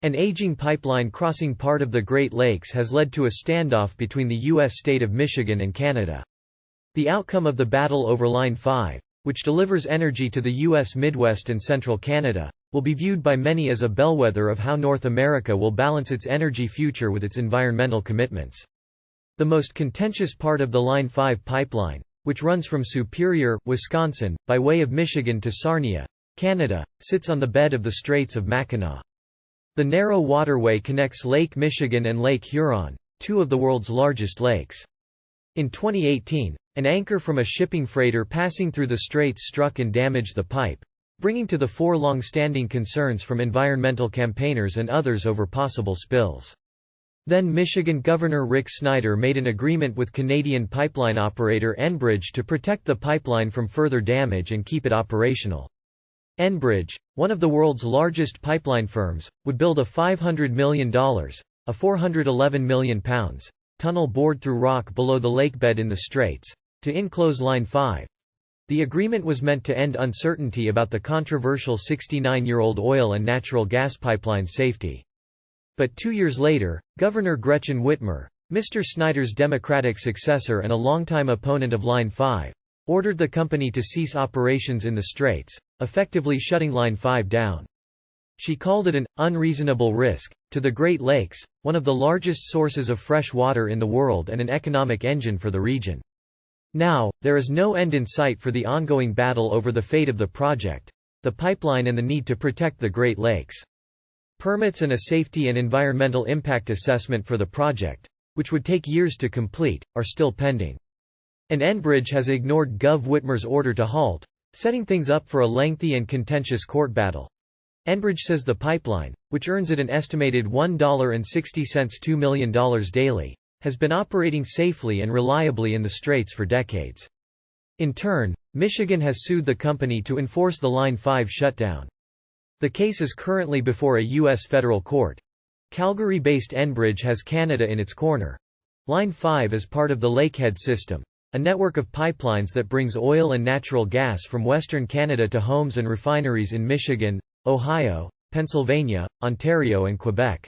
An aging pipeline crossing part of the Great Lakes has led to a standoff between the U.S. state of Michigan and Canada. The outcome of the battle over Line 5, which delivers energy to the U.S. Midwest and central Canada, will be viewed by many as a bellwether of how North America will balance its energy future with its environmental commitments. The most contentious part of the Line 5 pipeline, which runs from Superior, Wisconsin, by way of Michigan to Sarnia, Canada, sits on the bed of the Straits of Mackinac. The narrow waterway connects Lake Michigan and Lake Huron, two of the world's largest lakes. In 2018, an anchor from a shipping freighter passing through the straits struck and damaged the pipe, bringing to the fore long-standing concerns from environmental campaigners and others over possible spills. Then Michigan Governor Rick Snyder made an agreement with Canadian pipeline operator Enbridge to protect the pipeline from further damage and keep it operational. Enbridge, one of the world's largest pipeline firms, would build a $500 million, a £411 million, tunnel bored through rock below the lakebed in the Straits, to enclose Line 5. The agreement was meant to end uncertainty about the controversial 69-year-old oil and natural gas pipeline safety. But 2 years later, Governor Gretchen Whitmer, Mr. Snyder's Democratic successor and a longtime opponent of Line 5, ordered the company to cease operations in the Straits, effectively shutting Line 5 down. She called it an unreasonable risk to the Great Lakes, one of the largest sources of fresh water in the world and an economic engine for the region. Now, there is no end in sight for the ongoing battle over the fate of the project, the pipeline and the need to protect the Great Lakes. Permits and a safety and environmental impact assessment for the project, which would take years to complete, are still pending. And Enbridge has ignored Gov. Whitmer's order to halt, setting things up for a lengthy and contentious court battle. Enbridge says the pipeline, which earns it an estimated $1.60 $2 million daily, has been operating safely and reliably in the Straits for decades. In turn, Michigan has sued the company to enforce the Line 5 shutdown. The case is currently before a U.S. federal court. Calgary-based Enbridge has Canada in its corner. Line 5 is part of the Lakehead system, a network of pipelines that brings oil and natural gas from Western Canada to homes and refineries in Michigan, Ohio, Pennsylvania, Ontario and Quebec.